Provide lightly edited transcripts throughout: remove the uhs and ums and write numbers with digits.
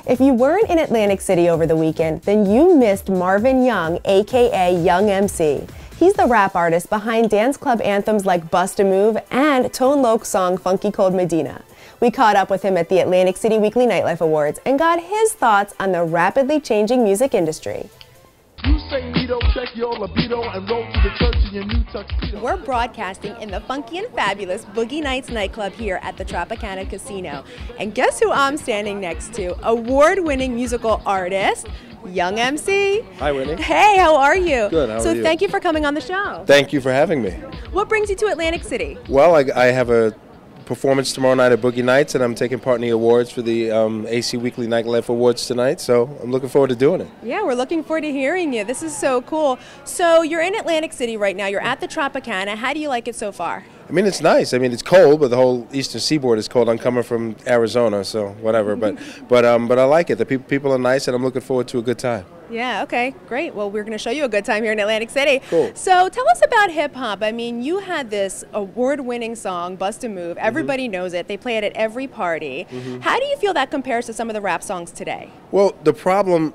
If you weren't in Atlantic City over the weekend, then you missed Marvin Young, aka Young MC. He's the rap artist behind dance club anthems like Bust a Move and Tone Loc's song Funky Cold Medina. We caught up with him at the Atlantic City Weekly Nightlife Awards and got his thoughts on the rapidly changing music industry. You say Nito, check your libido and roll to the church in your new tuxedo. We're broadcasting in the funky and fabulous Boogie Nights nightclub here at the Tropicana Casino. And guess who I'm standing next to? Award-winning musical artist, Young MC. Hi, Whitney. Hey, how are you? Good, how are you? So thank you for coming on the show. Thank you for having me. What brings you to Atlantic City? Well, I have a performance tomorrow night at Boogie Nights, and I'm taking part in the awards for the AC Weekly Nightlife Awards tonight, so I'm looking forward to doing it. Yeah, we're looking forward to hearing you. This is so cool. So you're in Atlantic City right now. You're at the Tropicana. How do you like it so far? I mean, it's nice. I mean, it's cold, but the whole eastern seaboard is cold. I'm coming from Arizona, so whatever. But I like it. The people are nice, and I'm looking forward to a good time. Yeah, okay, great. Well, we're going to show you a good time here in Atlantic City. Cool. So tell us about hip-hop. I mean, you had this award-winning song, Bust a Move. Everybody knows it. They play it at every party. How do you feel that compares to some of the rap songs today? Well, the problem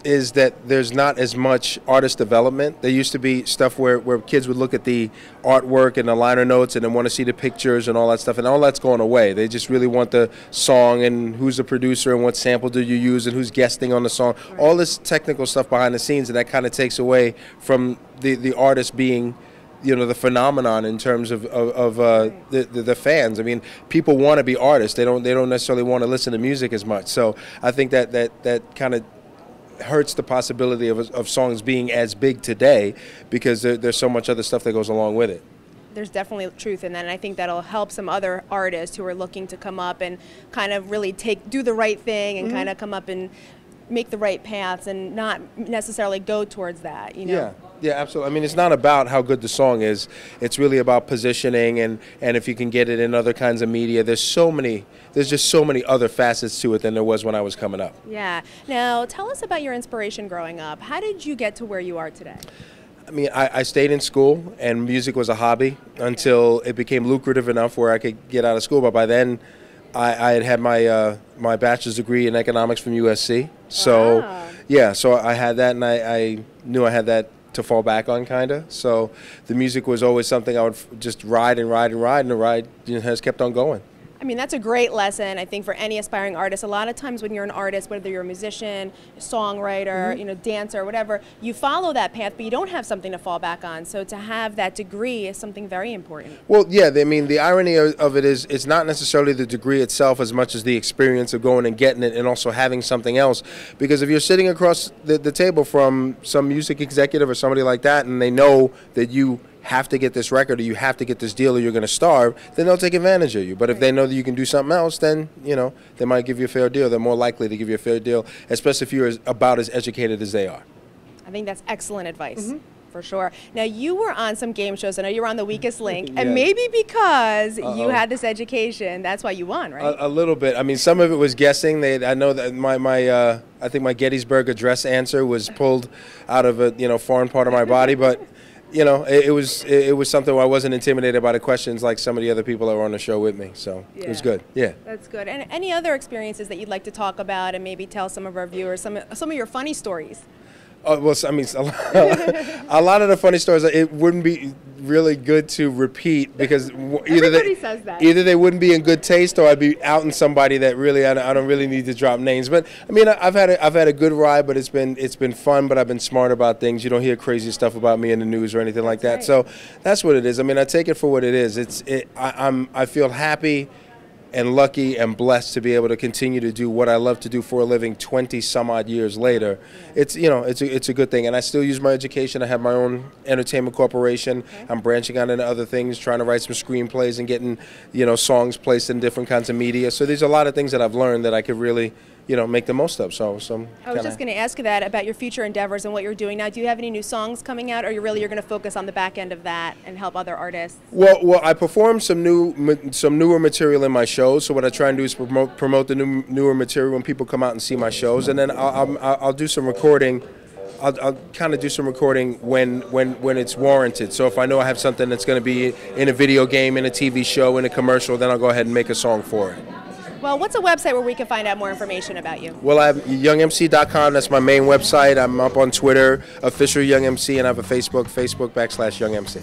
is that there's not as much artist development. There used to be stuff where kids would look at the artwork and the liner notes and then want to see the pictures and all that stuff, and all that's going away. They just really want the song and who's the producer and what sample did you use and who's guesting on the song. Right. All this technical stuff behind the scenes, and that kind of takes away from the artist being, you know, the phenomenon in terms of the fans. I mean, people want to be artists. They don't necessarily want to listen to music as much. So I think that kind of hurts the possibility of songs being as big today, because there's so much other stuff that goes along with it. There's definitely truth in that, and I think that'll help some other artists who are looking to come up and kind of really do the right thing and kind of come up and make the right paths and not necessarily go towards that, you know? Yeah, absolutely. I mean, it's not about how good the song is. It's really about positioning, and if you can get it in other kinds of media. There's just so many other facets to it than there was when I was coming up. Yeah. Now, tell us about your inspiration growing up. How did you get to where you are today? I mean, I stayed in school, and music was a hobby until it became lucrative enough where I could get out of school. But by then, I had my bachelor's degree in economics from USC. So, yeah, so I had that, and I knew I had that to fall back on, kind of. So the music was always something I would just ride and ride and ride, and the ride has kept on going. I mean, that's a great lesson, I think, for any aspiring artist. A lot of times when you're an artist, whether you're a musician, songwriter, you know, dancer, whatever, you follow that path, but you don't have something to fall back on. So to have that degree is something very important. Well, yeah, I mean, the irony of it is it's not necessarily the degree itself as much as the experience of going and getting it and also having something else. Because if you're sitting across the table from some music executive or somebody like that, and they know that you have to get this record or you have to get this deal or you're going to starve, then they'll take advantage of you. But if they know that you can do something else, then, you know, they might give you a fair deal. They're more likely to give you a fair deal, especially if you're about as educated as they are. I think that's excellent advice. For sure. Now, you were on some game shows. I know you were on The Weakest Link, and maybe because you had this education, that's why you won, right? A little bit. I mean, some of it was guessing. I know that I think my Gettysburg Address answer was pulled out of a foreign part of my body, but you know, it was something where I wasn't intimidated by the questions like some of the other people that were on the show with me. So it was good. Yeah. That's good. And any other experiences that you'd like to talk about and maybe tell some of our viewers some of your funny stories? Oh, well, I mean, a lot of the funny stories, it wouldn't be really good to repeat because either they wouldn't be in good taste or I'd be outing somebody that really I don't really need to drop names. But I mean, I've had a good ride, but it's been fun. But I've been smart about things. You don't hear crazy stuff about me in the news or anything like that. Right. So that's what it is. I mean, I take it for what it is. I feel happy and lucky and blessed to be able to continue to do what I love to do for a living 20 some odd years later. It's a good thing, and I still use my education. I have my own entertainment corporation. I'm branching out into other things, trying to write some screenplays and getting songs placed in different kinds of media. So there's a lot of things that I've learned that I could really make the most of. So I was just going to ask you that about your future endeavors and what you're doing now. Do you have any new songs coming out, or you're going to focus on the back end of that and help other artists? Well, I perform some newer material in my shows. So what I try and do is promote the newer material when people come out and see my shows, and then I'll do some recording. I'll kind of do some recording when it's warranted. So if I know I have something that's going to be in a video game, in a TV show, in a commercial, then I'll go ahead and make a song for it. Well, what's a website where we can find out more information about you? Well, I have youngmc.com. That's my main website. I'm up on Twitter, official Young MC, and I have a Facebook.com/YoungMC.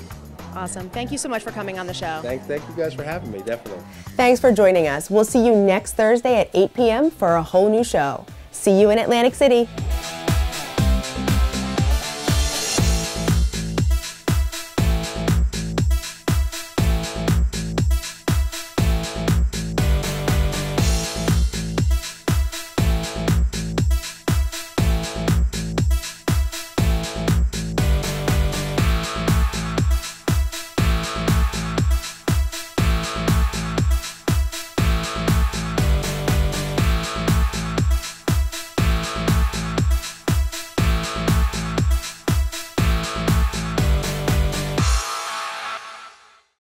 Awesome. Thank you so much for coming on the show. Thank you guys for having me, definitely. Thanks for joining us. We'll see you next Thursday at 8 p.m. for a whole new show. See you in Atlantic City.